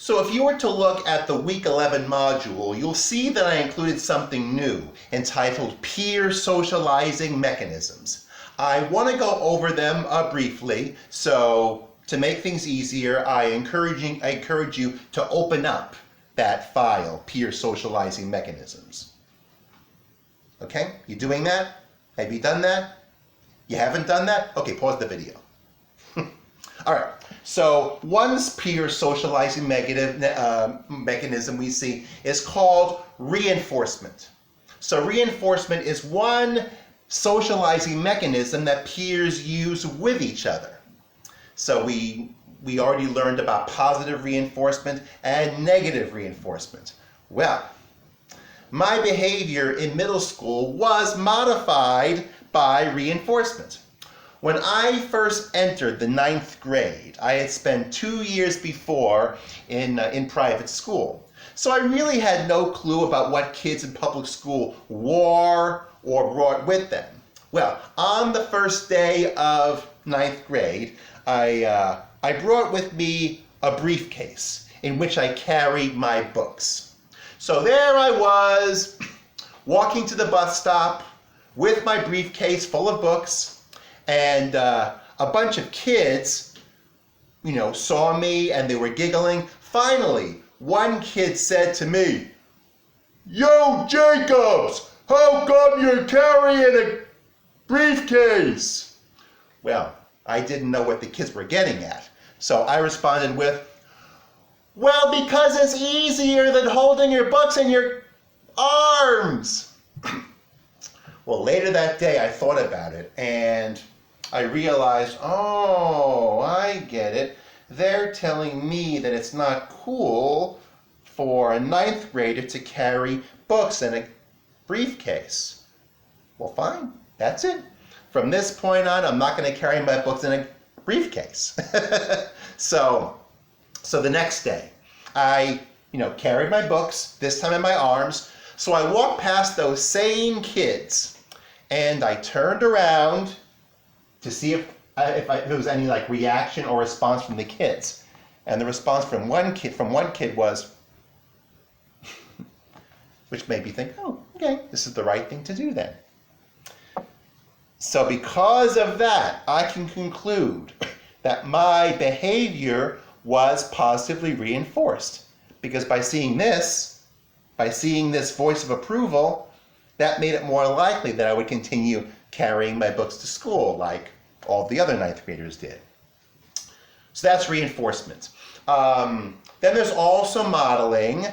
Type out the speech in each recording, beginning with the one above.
So if you were to look at the week 11 module, you'll see that I included something new entitled Peer Socializing Mechanisms. I want to go over them briefly, so to make things easier, I encourage you to open up that file, Peer Socializing Mechanisms. Okay, you doing that? Have you done that? You haven't done that? Okay, pause the video. All right, so one peer socializing mechanism we see is called reinforcement. So reinforcement is one socializing mechanism that peers use with each other. So we already learned about positive reinforcement and negative reinforcement. Well, my behavior in middle school was modified by reinforcement. When I first entered the 9th grade, I had spent 2 years before in private school. So I really had no clue about what kids in public school wore or brought with them. Well, on the first day of 9th grade, I brought with me a briefcase in which I carried my books. So there I was, walking to the bus stop with my briefcase full of books, and a bunch of kids, saw me and they were giggling. Finally, one kid said to me, "Yo, Jacobs, how come you're carrying a briefcase?" Well, I didn't know what the kids were getting at, so I responded with, "Well, because it's easier than holding your books in your arms." Well, later that day I thought about it and I realized, oh, I get it. They're telling me that it's not cool for a 9th grader to carry books in a briefcase. Well, fine, that's it. From this point on, I'm not going to carry my books in a briefcase. So the next day, I carried my books, this time in my arms. So I walked past those same kids and I turned around to see if there was any reaction or response from the kids. And the response from one kid was, which made me think, oh, okay, this is the right thing to do then. So because of that, I can conclude that my behavior was positively reinforced. Because by seeing this voice of approval, that made it more likely that I would continue carrying my books to school like all the other 9th graders did. So that's reinforcement. Then there's also modeling,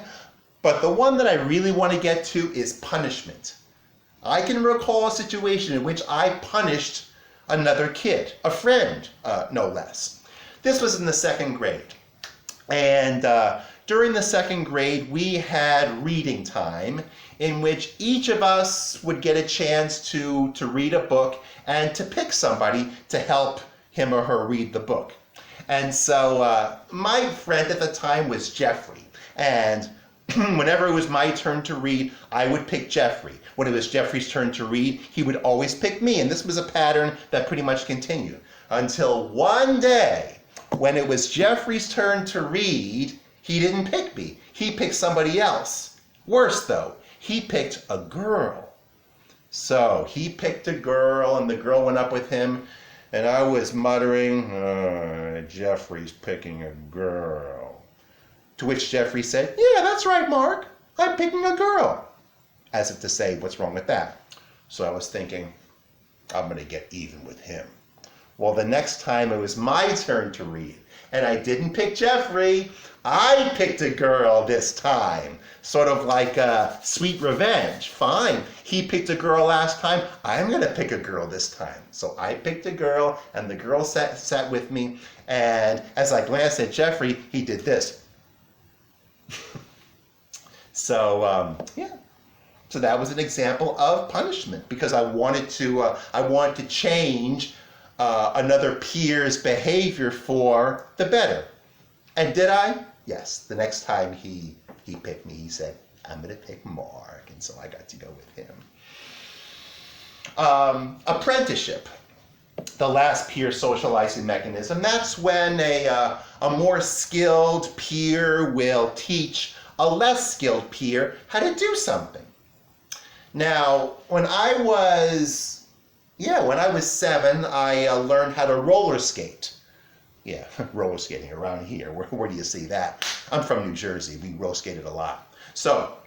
but the one that I really want to get to is punishment. I can recall a situation in which I punished another kid, a friend, no less. This was in the 2nd grade. And during the 2nd grade, we had reading time in which each of us would get a chance to read a book and to pick somebody to help him or her read the book. And so my friend at the time was Jeffrey. And whenever it was my turn to read, I would pick Jeffrey. When it was Jeffrey's turn to read, he would always pick me. And this was a pattern that pretty much continued until one day, when it was Jeffrey's turn to read, he didn't pick me. He picked somebody else. Worse though, he picked a girl. So he picked a girl and the girl went up with him and I was muttering, Jeffrey's picking a girl. To which Jeffrey said, "Yeah, that's right, Mark. I'm picking a girl." As if to say, what's wrong with that? So I was thinking, I'm going to get even with him. Well, the next time it was my turn to read, and I didn't pick Jeffrey, I picked a girl this time. Sort of like a sweet revenge. Fine, he picked a girl last time, I'm going to pick a girl this time. So I picked a girl, and the girl sat with me, and as I glanced at Jeffrey, he did this. So, yeah. So that was an example of punishment because I wanted to change another peer's behavior for the better. And did I? Yes. The next time he picked me, he said, "I'm going to pick Mark," and so I got to go with him. Apprenticeship. the last peer socializing mechanism. That's when a more skilled peer will teach a less skilled peer how to do something. Now, when I was 7, I learned how to roller skate. Yeah, roller skating around here. Where do you see that? I'm from New Jersey. We roller skated a lot. So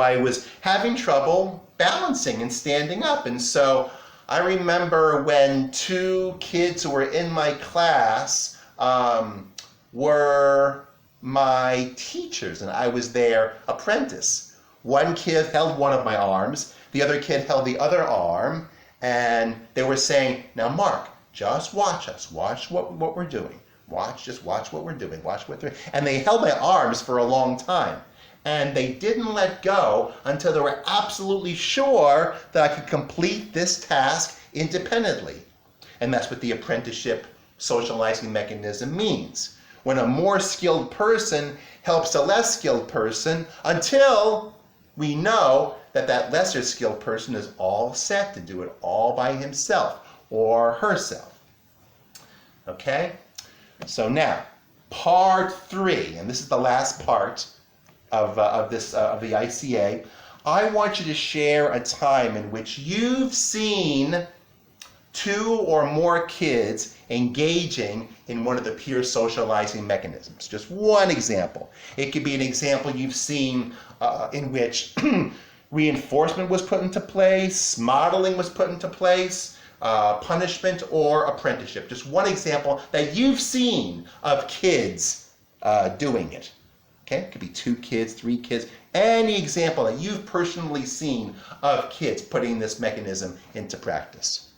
I was having trouble balancing and standing up. And so I remember when 2 kids who were in my class were my teachers, and I was their apprentice. One kid held one of my arms, the other kid held the other arm, and they were saying, "Now, Mark, just watch us. Watch what we're doing. Just watch what we're doing. Watch what they're..." And they held my arms for a long time. And they didn't let go until they were absolutely sure that I could complete this task independently. And that's what the apprenticeship socializing mechanism means. When a more skilled person helps a less skilled person until we know that that lesser skilled person is all set to do it all by himself or herself. Okay? So now, part 3, and this is the last part of the ICA. I want you to share a time in which you've seen 2 or more kids engaging in one of the peer socializing mechanisms. Just one example. It could be an example you've seen in which reinforcement was put into place, modeling was put into place, punishment or apprenticeship. Just one example that you've seen of kids doing it. Okay? It could be 2 kids, 3 kids, any example that you've personally seen of kids putting this mechanism into practice.